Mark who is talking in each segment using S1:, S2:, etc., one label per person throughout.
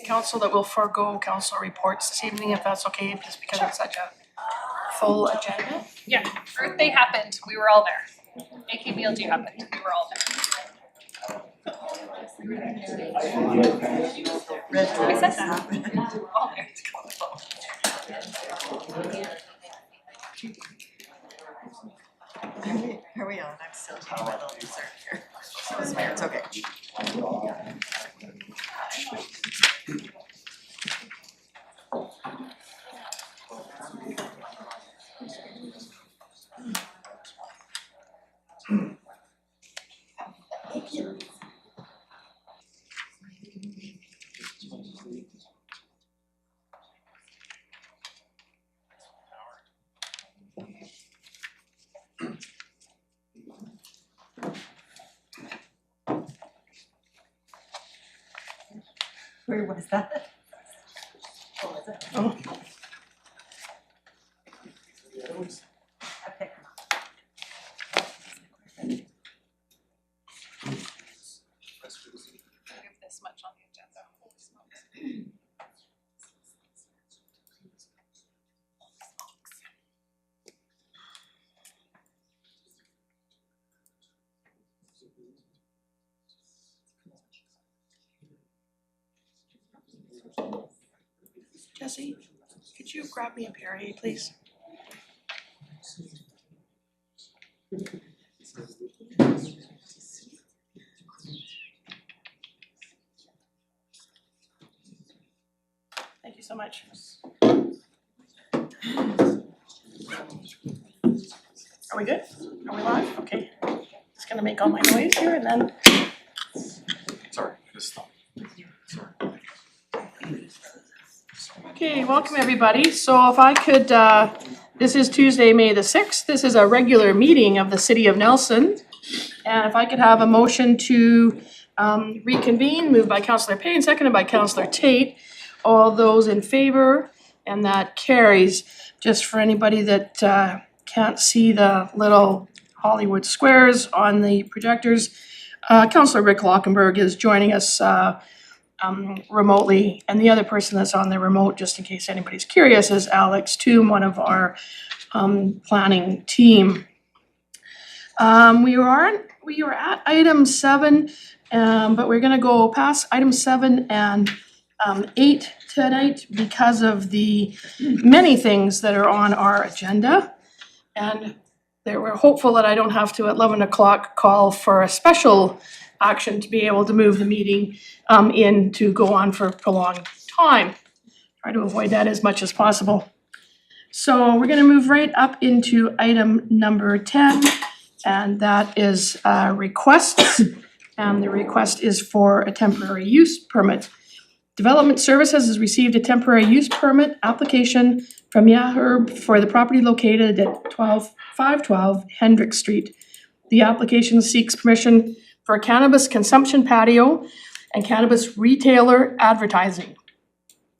S1: council that we'll forego council reports this evening, if that's okay, just because it's such a full agenda.
S2: Yeah, Earth Day happened, we were all there. AKBLG happened, we were all there. I said that. All there.
S3: Are we on? I'm still taking my little dessert here. So it's fair, it's okay. Where was that? What was it?
S1: Oh.
S3: I picked them up.
S2: We have this much on the agenda. Holy smokes.
S1: Jesse, could you grab me a Perrier, please? Thank you so much. Are we good? Are we live? Okay. Just gonna make all my noise here and then.
S4: Sorry, just stop.
S1: Okay, welcome everybody. So if I could, this is Tuesday, May the 6th. This is a regular meeting of the City of Nelson. And if I could have a motion to reconvene, moved by Councillor Payne, seconded by Councillor Tate. All those in favor, and that carries. Just for anybody that can't see the little Hollywood squares on the projectors, Councillor Rick Lockenberg is joining us remotely, and the other person that's on the remote, just in case anybody's curious, is Alex Toom, one of our planning team. We were at item 7, but we're gonna go past item 7 and 8 tonight because of the many things that are on our agenda. And we're hopeful that I don't have to at 11 o'clock call for a special action to be able to move the meeting in to go on for a prolonged time. Try to avoid that as much as possible. So we're gonna move right up into item number 10, and that is requests. And the request is for a temporary use permit. Development Services has received a temporary use permit application from Yaherb for the property located at 512 Hendrick Street. The application seeks permission for a cannabis consumption patio and cannabis retailer advertising.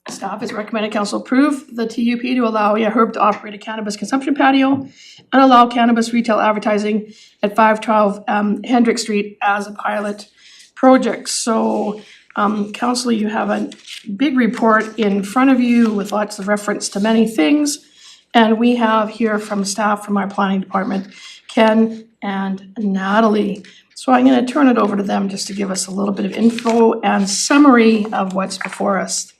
S1: Staff has recommended council approve the TUP to allow Yaherb to operate a cannabis consumption patio and allow cannabis retail advertising at 512 Hendrick Street as a pilot project. So council, you have a big report in front of you with lots of reference to many things. And we have here from staff from our planning department, Ken and Natalie. So I'm gonna turn it over to them just to give us a little bit of info and summary of what's before us.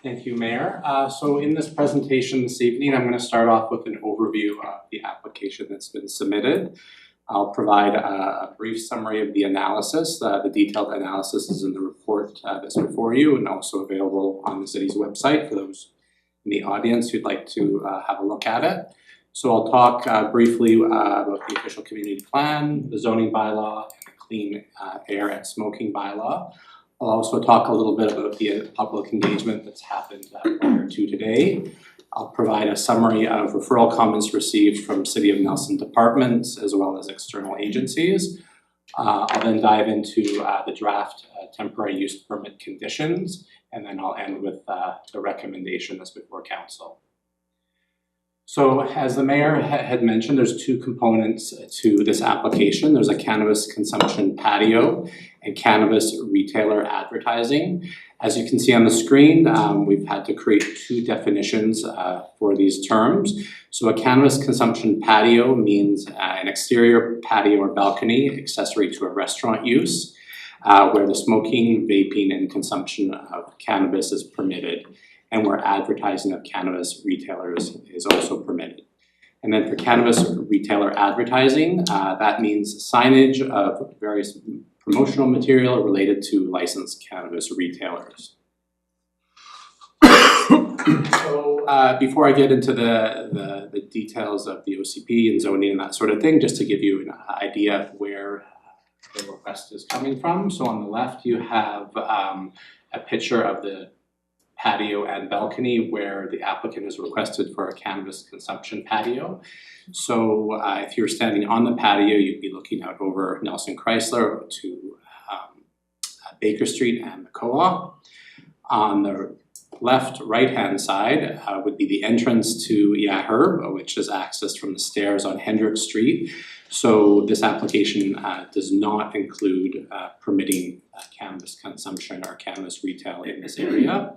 S4: Thank you, Mayor. So in this presentation this evening, I'm going to start off with an overview of the application that's been submitted. I'll provide a brief summary of the analysis. The detailed analysis is in the report that's before you and also available on the city's website for those in the audience who'd like to have a look at it. So I'll talk briefly about the official community plan, the zoning bylaw, and the clean air and smoking bylaw. I'll also talk a little bit about the public engagement that's happened prior to today. I'll provide a summary of referral comments received from City of Nelson departments as well as external agencies. I'll then dive into the draft temporary use permit conditions, and then I'll end with the recommendation that's before council. So as the mayor had mentioned, there's two components to this application. There's a cannabis consumption patio and cannabis retailer advertising. As you can see on the screen, we've had to create two definitions for these terms. So a cannabis consumption patio means an exterior patio or balcony accessory to a restaurant use, where the smoking, vaping, and consumption of cannabis is permitted, and where advertising of cannabis retailers is also permitted. And then for cannabis retailer advertising, that means signage of various promotional material related to licensed cannabis retailers. So before I get into the details of the OCP and zoning and that sort of thing, just to give you an idea of where the request is coming from. So on the left you have a picture of the patio and balcony where the applicant has requested for a cannabis consumption patio. So if you're standing on the patio, you'd be looking out over Nelson Chrysler to Baker Street and the Co-op. On the left right-hand side would be the entrance to Yahur, which is accessed from the stairs on Hendrick Street. So this application does not include permitting cannabis consumption or cannabis retail in this area.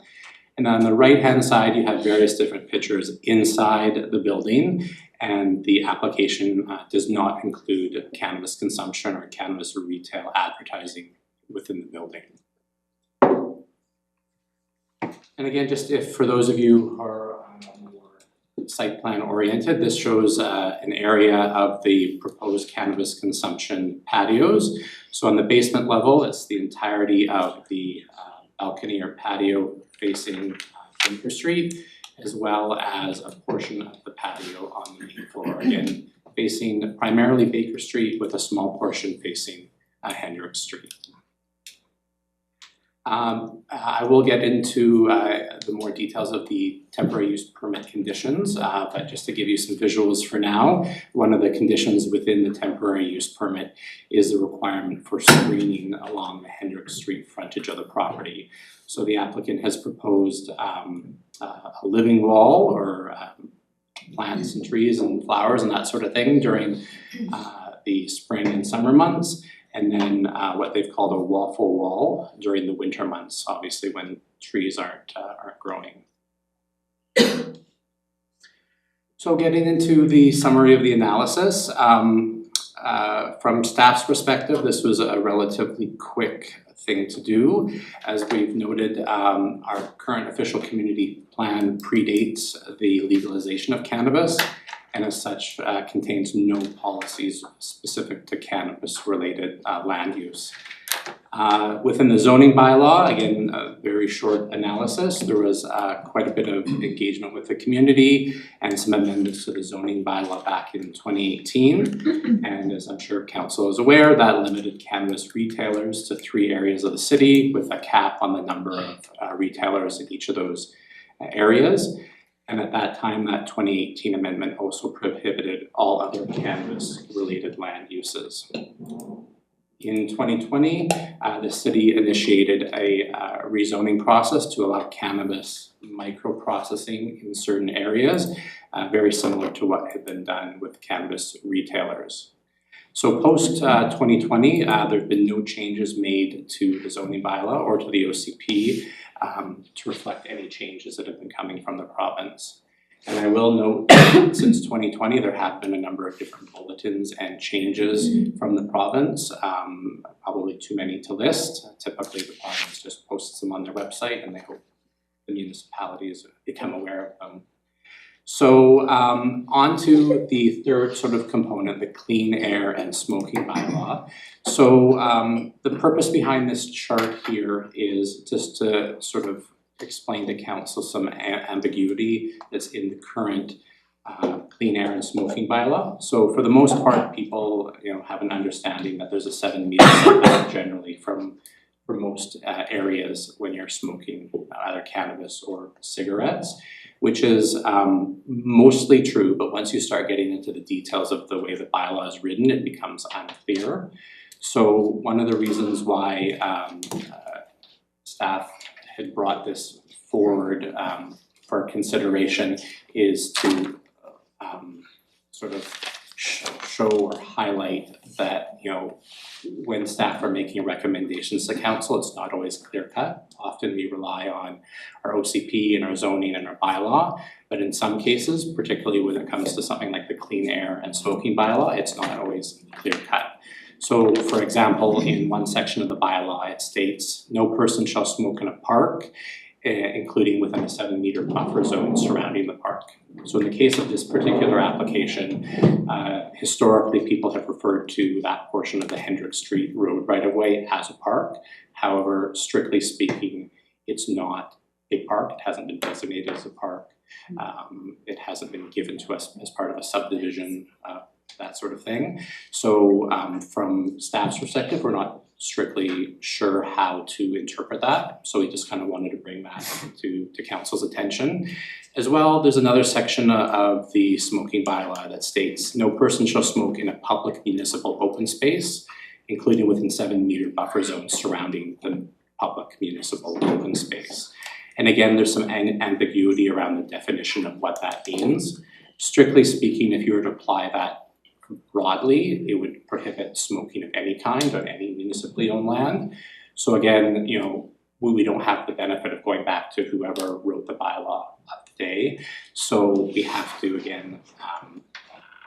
S4: And on the right-hand side, you have various different pictures inside the building, and the application does not include cannabis consumption or cannabis retail advertising within the building. And again, just if for those of you who are more site plan oriented, this shows an area of the proposed cannabis consumption patios. So on the basement level, it's the entirety of the balcony or patio facing Baker Street, as well as a portion of the patio on the main floor, again facing primarily Baker Street with a small portion facing Hendrick Street. I will get into the more details of the temporary use permit conditions, but just to give you some visuals for now, one of the conditions within the temporary use permit is the requirement for screening along the Hendrick Street frontage of the property. So the applicant has proposed a living wall or plants and trees and flowers and that sort of thing during the spring and summer months. And then what they've called a waffle wall during the winter months, obviously when trees aren't growing. So getting into the summary of the analysis, from staff's perspective, this was a relatively quick thing to do. As we've noted, our current official community plan predates the legalization of cannabis, and as such contains no policies specific to cannabis-related land use. Within the zoning bylaw, again, a very short analysis, there was quite a bit of engagement with the community and some amendments to the zoning bylaw back in 2018. And as I'm sure council is aware, that limited cannabis retailers to 3 areas of the city with a cap on the number of retailers in each of those areas. And at that time, that 2018 amendment also prohibited all other cannabis-related land uses. In 2020, the city initiated a rezoning process to allow cannabis microprocessing in certain areas, very similar to what had been done with cannabis retailers. So post 2020, there have been no changes made to the zoning bylaw or to the OCP to reflect any changes that have been coming from the province. And I will note, since 2020, there have been a number of different bulletins and changes from the province, probably too many to list. Typically, the province just posts them on their website and they hope the municipalities become aware of them. So on to the third sort of component, the clean air and smoking bylaw. So the purpose behind this chart here is just to sort of explain to council some ambiguity that's in the current clean air and smoking bylaw. So for the most part, people have an understanding that there's a 7-meter setback generally for most areas when you're smoking either cannabis or cigarettes, which is mostly true, but once you start getting into the details of the way the bylaw is written, it becomes unclear. So one of the reasons why staff had brought this forward for consideration is to sort of show or highlight that, when staff are making recommendations to council, it's not always clear cut. Often we rely on our OCP and our zoning and our bylaw, but in some cases, particularly when it comes to something like the clean air and smoking bylaw, it's not always clear cut. So for example, in one section of the bylaw, it states, no person shall smoke in a park, including within a 7-meter buffer zone surrounding the park. So in the case of this particular application, historically people have referred to that portion of the Hendrick Street Road right-of-way as a park. However, strictly speaking, it's not a park. It hasn't been designated as a park. It hasn't been given to us as part of a subdivision, that sort of thing. So from staff's perspective, we're not strictly sure how to interpret that. So we just kind of wanted to bring that to council's attention. As well, there's another section of the smoking bylaw that states, no person shall smoke in a public municipal open space, including within 7-meter buffer zones surrounding the public municipal open space. And again, there's some ambiguity around the definition of what that means. Strictly speaking, if you were to apply that broadly, it would prohibit smoking of any kind on any municipally owned land. So again, we don't have the benefit of going back to whoever wrote the bylaw of the day. So we have to, again,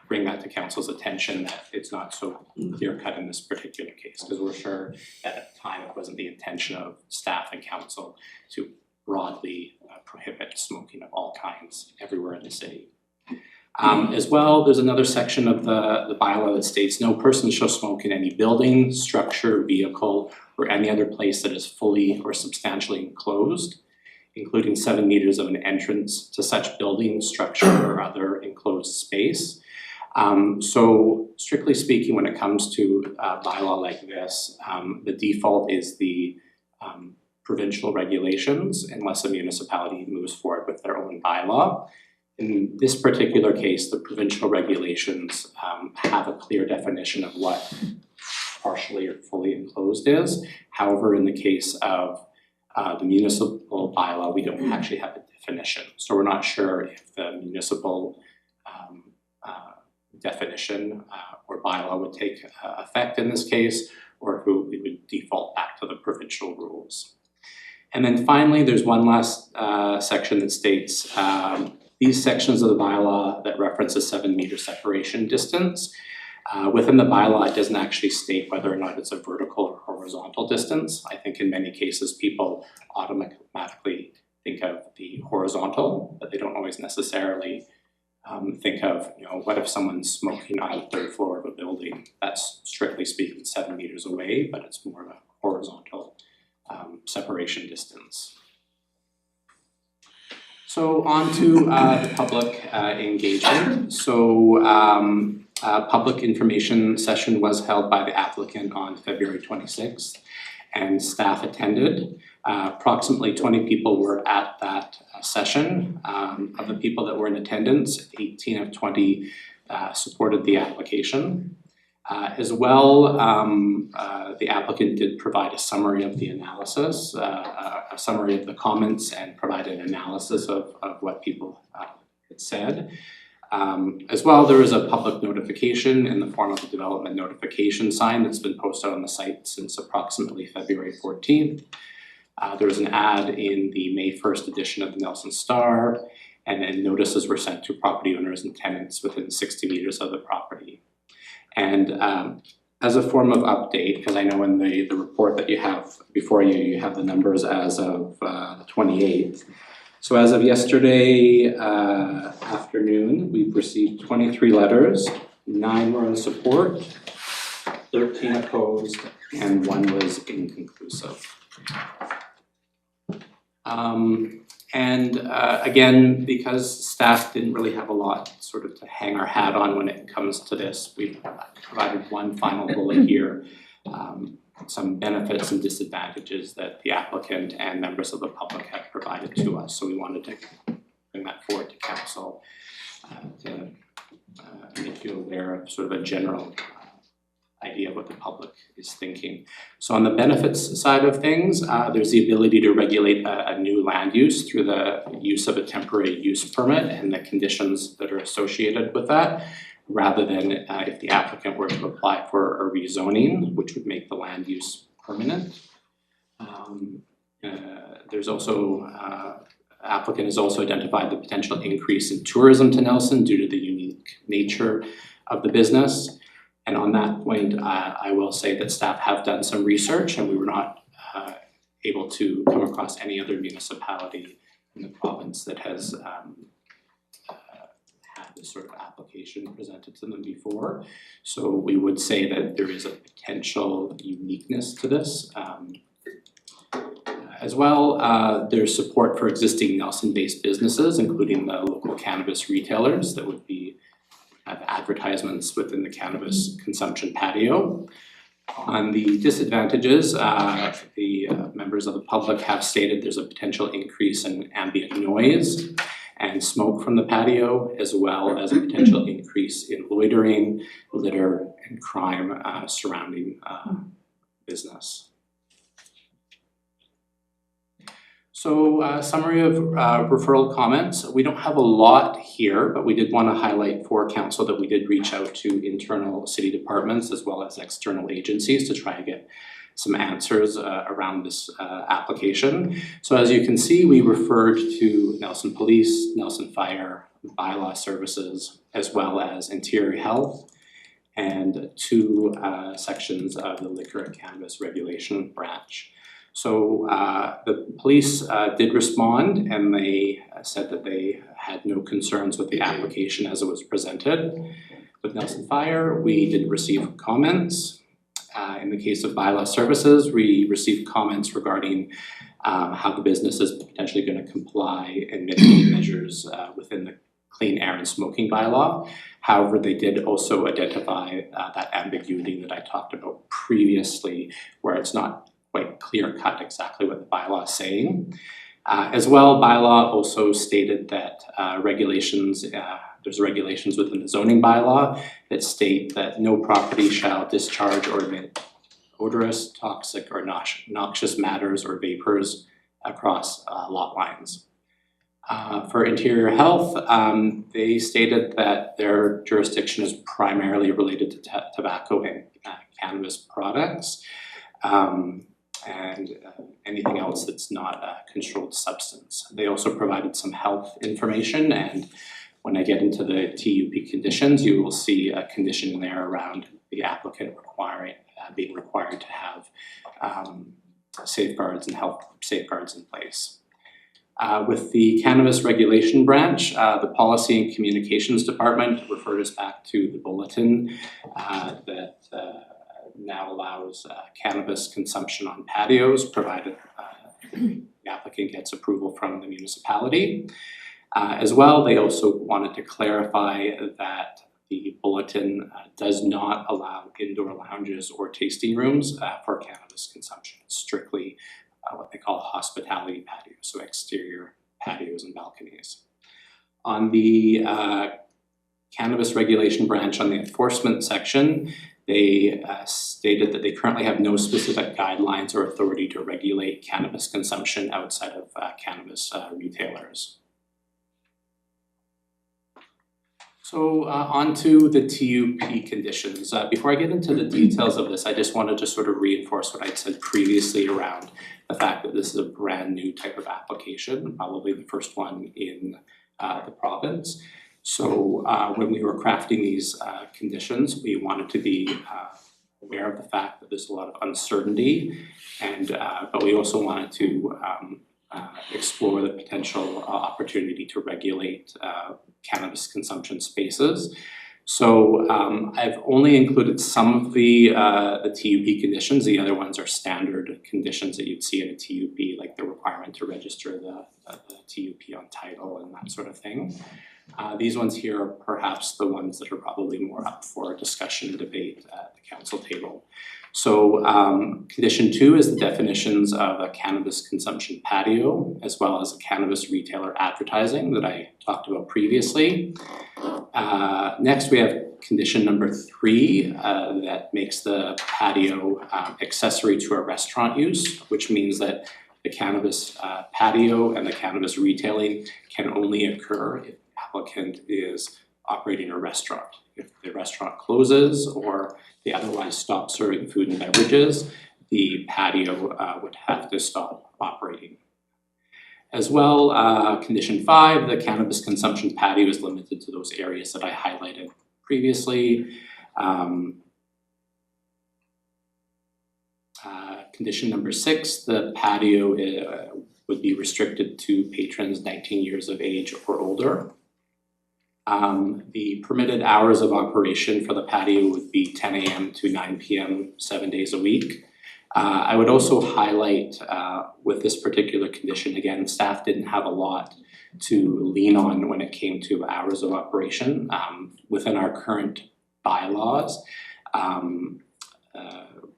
S4: bring that to council's attention that it's not so clear cut in this particular case, because we're sure that at the time it wasn't the intention of staff and council to broadly prohibit smoking of all kinds everywhere in the city. As well, there's another section of the bylaw that states no person shall smoke in any building, structure, vehicle, or any other place that is fully or substantially enclosed, including 7 meters of an entrance to such building, structure, or other enclosed space. So strictly speaking, when it comes to a bylaw like this, the default is the provincial regulations unless a municipality moves forward with their own bylaw. In this particular case, the provincial regulations have a clear definition of what partially or fully enclosed is. However, in the case of the municipal bylaw, we don't actually have a definition. So we're not sure if the municipal definition or bylaw would take effect in this case, or if we would default back to the provincial rules. And then finally, there's one last section that states these sections of the bylaw that reference a 7-meter separation distance. Within the bylaw, it doesn't actually state whether or not it's a vertical or horizontal distance. I think in many cases, people automatically think of the horizontal, but they don't always necessarily think of, what if someone's smoking on the 3rd floor of a building? That's strictly speaking 7 meters away, but it's more of a horizontal separation distance. So on to the public engagement. So a public information session was held by the applicant on February 26th, and staff attended. Approximately 20 people were at that session. Of the people that were in attendance, 18 of 20 supported the application. As well, the applicant did provide a summary of the analysis, a summary of the comments, and provided an analysis of what people had said. As well, there was a public notification in the form of a development notification sign that's been posted on the site since approximately February 14th. There was an ad in the May 1st edition of the Nelson Star, and then notices were sent to property owners and tenants within 60 meters of the property. And as a form of update, because I know in the report that you have before you, you have the numbers as of the 28th. So as of yesterday afternoon, we've received 23 letters, 9 were in support, 13 opposed, and 1 was inconclusive. Again, because staff didn't really have a lot sort of to hang our hat on when it comes to this, we've provided one final bullet here, some benefits and disadvantages that the applicant and members of the public have provided to us. So we wanted to bring that forward to council to make you aware of sort of a general idea of what the public is thinking. So on the benefits side of things, there's the ability to regulate a new land use through the use of a temporary use permit and the conditions that are associated with that, rather than if the applicant were to apply for a rezoning, which would make the land use permanent. There's also, applicant has also identified the potential increase in tourism to Nelson due to the unique nature of the business. And on that point, I will say that staff have done some research and we were not able to come across any other municipality in the province that has had this sort of application presented to them before. So we would say that there is a potential uniqueness to this. As well, there's support for existing Nelson-based businesses, including the local cannabis retailers that would have advertisements within the cannabis consumption patio. On the disadvantages, the members of the public have stated there's a potential increase in ambient noise and smoke from the patio, as well as a potential increase in loitering, litter, and crime surrounding business. So summary of referral comments. We don't have a lot here, but we did want to highlight for council that we did reach out to internal city departments as well as external agencies to try and get some answers around this application. So as you can see, we referred to Nelson Police, Nelson Fire, Bylaw Services, as well as Interior Health, and 2 sections of the Liquor and Cannabis Regulation Branch. So the police did respond and they said that they had no concerns with the application as it was presented. With Nelson Fire, we did receive comments. In the case of Bylaw Services, we received comments regarding how the business is potentially going to comply and mitigate measures within the Clean Air and Smoking Bylaw. However, they did also identify that ambiguity that I talked about previously, where it's not quite clear-cut exactly what the bylaw is saying. As well, bylaw also stated that there's regulations within the zoning bylaw that state that no property shall discharge or emit odorous, toxic, or noxious matters or vapors across lot lines. For Interior Health, they stated that their jurisdiction is primarily related to tobacco and cannabis products. And anything else that's not a controlled substance. They also provided some health information, and when I get into the TUP conditions, you will see a condition in there around the applicant being required to have safeguards and health safeguards in place. With the Cannabis Regulation Branch, the Policy and Communications Department referred us back to the bulletin that now allows cannabis consumption on patios, provided the applicant gets approval from the municipality. As well, they also wanted to clarify that the bulletin does not allow indoor lounges or tasting rooms for cannabis consumption. It's strictly what they call hospitality patios, so exterior patios and balconies. On the Cannabis Regulation Branch, on the enforcement section, they stated that they currently have no specific guidelines or authority to regulate cannabis consumption outside of cannabis retailers. So on to the TUP conditions. Before I get into the details of this, I just wanted to sort of reinforce what I'd said previously around the fact that this is a brand new type of application, probably the first one in the province. So when we were crafting these conditions, we wanted to be aware of the fact that there's a lot of uncertainty, and but we also wanted to explore the potential opportunity to regulate cannabis consumption spaces. So I've only included some of the TUP conditions. The other ones are standard conditions that you'd see in a TUP, like the requirement to register the TUP on title and that sort of thing. These ones here are perhaps the ones that are probably more up for discussion and debate at the council table. So condition 2 is the definitions of a cannabis consumption patio, as well as a cannabis retailer advertising that I talked about previously. Next we have condition number 3 that makes the patio accessory to a restaurant use, which means that the cannabis patio and the cannabis retailing can only occur if the applicant is operating a restaurant. If the restaurant closes or they otherwise stop serving food and beverages, the patio would have to stop operating. As well, condition 5, the cannabis consumption patio is limited to those areas that I highlighted previously. Condition number 6, the patio would be restricted to patrons 19 years of age or older. The permitted hours of operation for the patio would be 10 a.m. to 9 p.m. 7 days a week. I would also highlight with this particular condition, again, staff didn't have a lot to lean on when it came to hours of operation. Within our current bylaws,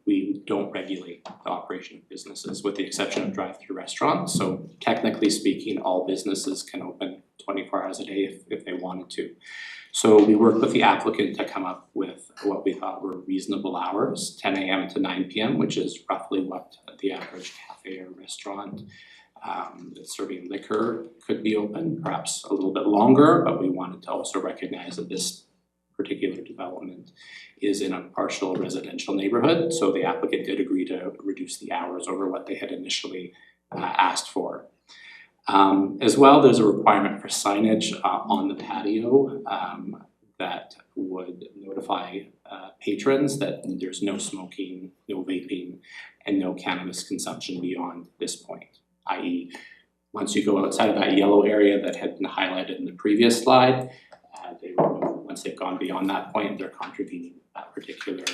S4: we don't regulate the operation of businesses with the exception of drive-through restaurants. So technically speaking, all businesses can open 24 hours a day if they wanted to. So we worked with the applicant to come up with what we thought were reasonable hours, 10 a.m. to 9 p.m., which is roughly what the average cafe or restaurant that's serving liquor could be open, perhaps a little bit longer, but we wanted to also recognize that this particular development is in a partial residential neighborhood, so the applicant did agree to reduce the hours over what they had initially asked for. As well, there's a requirement for signage on the patio that would notify patrons that there's no smoking, no vaping, and no cannabis consumption beyond this point, i.e. once you go outside of that yellow area that had been highlighted in the previous slide, once they've gone beyond that point, they're contravening that particular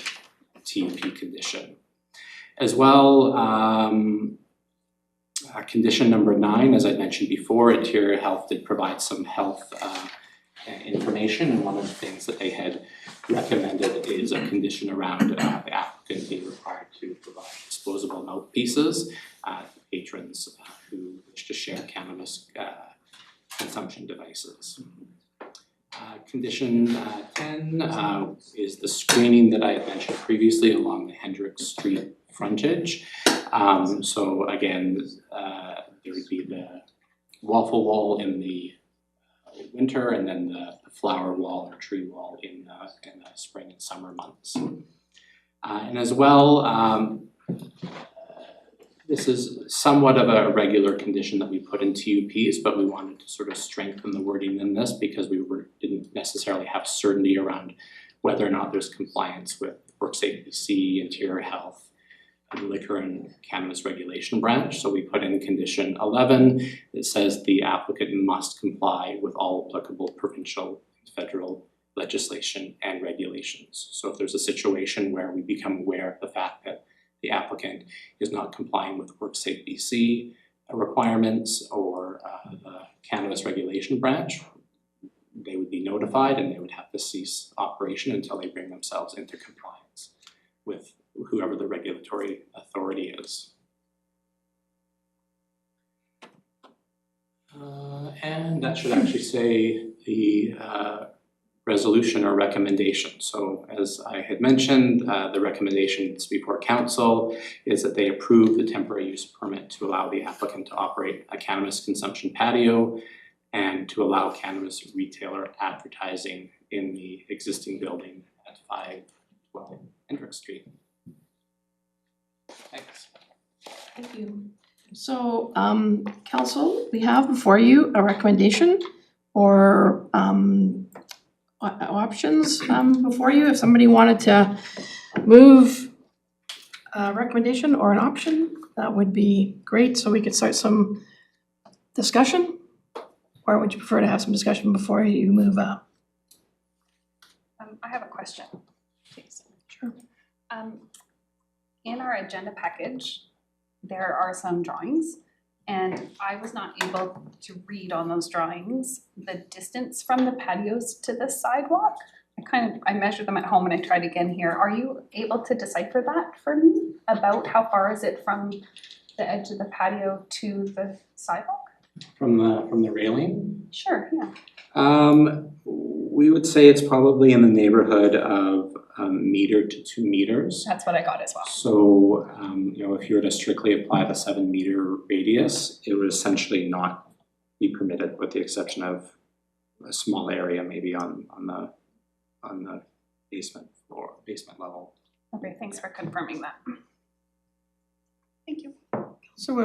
S4: TUP condition. As well, condition number 9, as I mentioned before, Interior Health did provide some health information, and one of the things that they had recommended is a condition around the applicant being required to provide disposable mouthpieces to patrons who wish to share cannabis consumption devices. Condition 10 is the screening that I had mentioned previously along the Hendricks Street frontage. So again, there would be the waffle wall in the winter and then the flower wall or tree wall in the spring and summer months. And as well, this is somewhat of a regular condition that we put in TUPs, but we wanted to sort of strengthen the wording in this because we didn't necessarily have certainty around whether or not there's compliance with WorkSafe BC, Interior Health, the Liquor and Cannabis Regulation Branch. So we put in condition 11 that says the applicant must comply with all applicable provincial and federal legislation and regulations. So if there's a situation where we become aware of the fact that the applicant is not complying with WorkSafe BC requirements or the Cannabis Regulation Branch, they would be notified and they would have to cease operation until they bring themselves into compliance with whoever the regulatory authority is. And that should actually say the resolution or recommendation. So as I had mentioned, the recommendations before council is that they approve the temporary use permit to allow the applicant to operate a cannabis consumption patio and to allow cannabis retailer advertising in the existing building at 512 Hendricks Street. Thanks.
S1: Thank you. So, council, we have before you a recommendation or options before you. If somebody wanted to move a recommendation or an option, that would be great, so we could start some discussion. Or would you prefer to have some discussion before you move up?
S2: I have a question, please.
S1: Sure.
S2: In our agenda package, there are some drawings, and I was not able to read on those drawings the distance from the patios to the sidewalk. I measured them at home and I tried again here. Are you able to decipher that for me? About how far is it from the edge of the patio to the sidewalk?
S4: from the railing.
S2: Sure, yeah.
S4: We would say it's probably in the neighborhood of a meter to 2 meters.
S2: That's what I got as well.
S4: So, if you were to strictly apply the 7-meter radius, it would essentially not be permitted with the exception of a small area maybe on the basement level.
S2: Okay, thanks for confirming that.
S1: Thank you. So